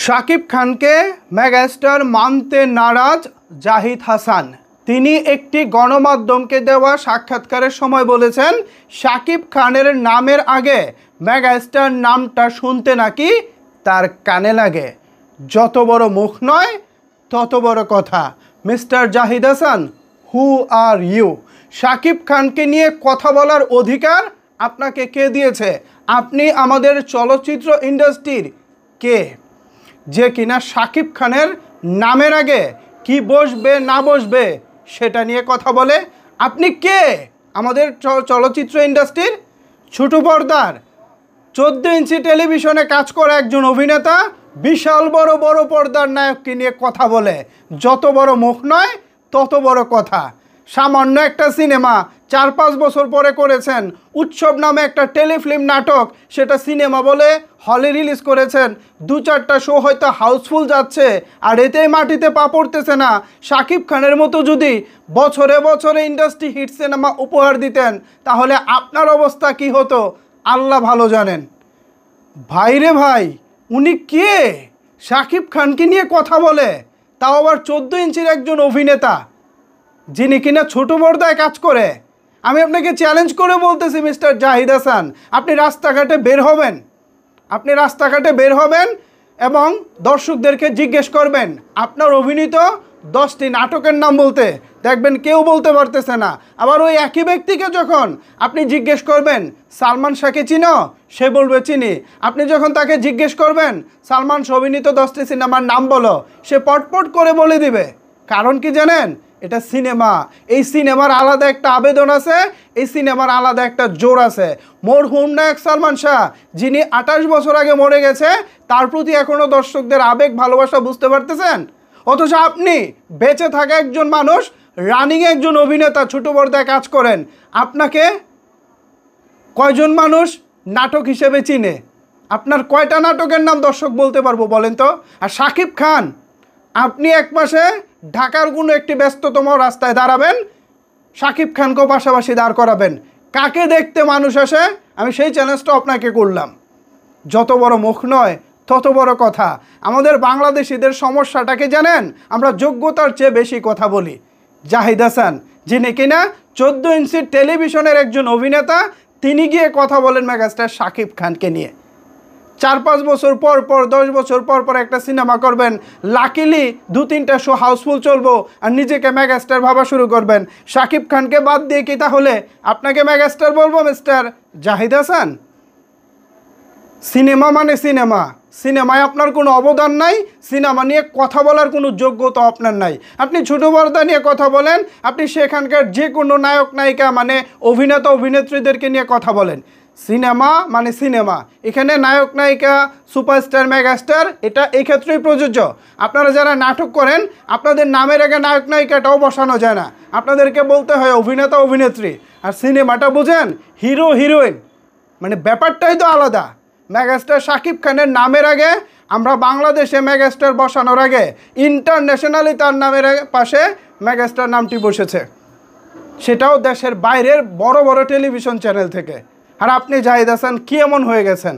শাকিব খানকে মেগাস্টার মানতে নারাজ জাহিদ হাসান। তিনি একটি গণমাধ্যমকে দেওয়া সাক্ষাৎকারের সময় বলেছেন, শাকিব খানের নামের আগে মেগাস্টার নামটা শুনতে নাকি তার কানে লাগে। যত বড় মুখ নয় তত বড় কথা। Mister Zahid Hasan, who are you? Shakib খানকে নিয়ে কথা বলার অধিকার আপনাকে কে দিয়েছে? আপনি আমাদের চলচ্চিত্র ইন্ডাস্ট্রির কে, যে কিনা শাকিব খানের নামের আগে কি বসবে না বসবে সেটা নিয়ে কথা বলে? আপনি কে? আমাদের চলচ্চিত্র ইন্ডাস্ট্রির ছোট পর্দার 14 ইঞ্চি টেলিভিশনে কাজ করা একজন অভিনেতা বিশাল বড় বড় পর্দার নায়ককে নিয়ে কথা বলে। যত বড় মুখ নয় তত বড় কথা। সামান্য একটা সিনেমা 4-5 বছর পরে করেছেন, উৎসব নামে একটা টেলিফিল্ম নাটক, সেটা সিনেমা বলে হলে রিলিজ করেছেন। 2-4টা শো হয়তো হাউসফুল যাচ্ছে, আর এতেই মাটিতে পা পড়তেছে না। শাকিব খানের মতো যদি বছরে বছরে ইন্ডাস্ট্রি হিট সিনেমা উপহার দিতেন, তাহলে আপনার অবস্থা কি হতো আল্লাহ ভালো জানেন। ভাইরে ভাই, উনি কে? শাকিব খানকে নিয়ে কথা বলে, তাও আবার 14 ইঞ্চির একজন অভিনেতা, যিনি কিনা ছোট পর্দায় কাজ করে। আমি আপনাকে চ্যালেঞ্জ করে বলতেছি মিস্টার জাহিদ হাসান, আপনি রাস্তাঘাটে বের হবেন এবং দর্শকদেরকে জিজ্ঞেস করবেন আপনার অভিনীত 10টি নাটকের নাম বলতে, দেখবেন কেউ বলতে পারতেছে না। আবার ওই একই ব্যক্তিকে যখন আপনি জিজ্ঞেস করবেন সালমান শাহকে চিনো, সে বলবে চিনি। আপনি যখন তাকে জিজ্ঞেস করবেন সালমান শাহ অভিনীত 10টি সিনেমার নাম বলো, সে পটপট করে বলে দিবে। কারণ কি জানেন? এটা সিনেমা। এই সিনেমার আলাদা একটা আবেদন আছে, এই সিনেমার আলাদা একটা জোর আছে। মরহুম নায়ক সালমান শাহ, যিনি 28 বছর আগে মরে গেছে, তার প্রতি এখনও দর্শকদের আবেগ ভালোবাসা বুঝতে পারতেছেন? অথচ আপনি বেঁচে থাকা একজন মানুষ, রানিংয়ে একজন অভিনেতা, ছোট পর্দায় কাজ করেন, আপনাকে কয়জন মানুষ নাটক হিসেবে চিনে? আপনার কয়টা নাটকের নাম দর্শক বলতে পারবো বলেন তো? আর শাকিব খান, আপনি এক মাসে ঢাকার কোনো একটি ব্যস্ততম রাস্তায় দাঁড়াবেন, শাকিব খানকেও পাশাপাশি দাঁড় করাবেন। কাকে দেখতে মানুষ আসে? আমি সেই চ্যালেঞ্জটা আপনাকে করলাম। যত বড় মুখ নয় তত বড় কথা। আমাদের বাংলাদেশিদের সমস্যাটাকে জানেন? আমরা যোগ্যতার চেয়ে বেশি কথা বলি। জাহিদ হাসান, যিনি কিনা 14 ইঞ্চির টেলিভিশনের একজন অভিনেতা, তিনি গিয়ে কথা বলেন মেগাস্টার শাকিব খানকে নিয়ে। 4-5 বছর পর 10 বছর পর একটা সিনেমা করবেন, লাকিলি 2-3টা শো হাউসফুল চলবো, আর নিজেকে মেগাস্টার ভাবা শুরু করবেন। শাকিব খানকে বাদ দিয়ে কি তাহলে আপনাকে মেগাস্টার বলবো মিস্টার জাহিদ হাসান? সিনেমা মানে সিনেমা, সিনেমায় আপনার কোনো অবদান নাই, সিনেমা নিয়ে কথা বলার কোনো যোগ্যতা আপনার নাই। আপনি ছোট পর্দা নিয়ে কথা বলেন, আপনি সেখানকার যে কোনো নায়ক নায়িকা মানে অভিনেতা অভিনেত্রীদেরকে নিয়ে কথা বলেন। সিনেমা মানে সিনেমা, এখানে নায়ক নায়িকা সুপারস্টার মেগাস্টার এটা এই ক্ষেত্রেই প্রযোজ্য। আপনারা যারা নাটক করেন, আপনাদের নামের আগে নায়ক নায়িকাটাও বসানো যায় না, আপনাদেরকে বলতে হয় অভিনেতা অভিনেত্রী। আর সিনেমাটা বুঝেন হিরো হিরোইন, মানে ব্যাপারটাই তো আলাদা। মেগাস্টার শাকিব খানের নামের আগে, আমরা বাংলাদেশে মেগাস্টার বসানোর আগে ইন্টারন্যাশনালি তার নামের পাশে মেগাস্টার নামটি বসেছে, সেটাও দেশের বাইরের বড় বড় টেলিভিশন চ্যানেল থেকে। আর আপনি জাহিদ হাসান কি এমন হয়ে গেছেন?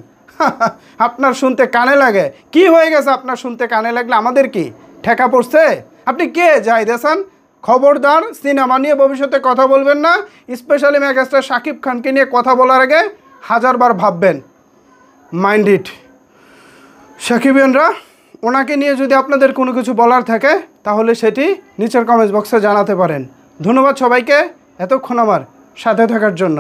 আপনার শুনতে কানে লাগে? কি হয়ে গেছে আপনার শুনতে কানে লাগলে আমাদের কি ঠেকা পড়ছে? আপনি কে জাহিদ হাসান? খবরদার সিনেমা নিয়ে ভবিষ্যতে কথা বলবেন না, স্পেশালি মেগাস্টার শাকিব খানকে নিয়ে কথা বলার আগে 1000 বার ভাববেন। Mind it. সাকিবিয়ানরা, ওনাকে নিয়ে যদি আপনাদের কোনো কিছু বলার থাকে তাহলে সেটি নিচের কমেন্টস বক্সে জানাতে পারেন। ধন্যবাদ সবাইকে এতক্ষণ আমার সাথে থাকার জন্য।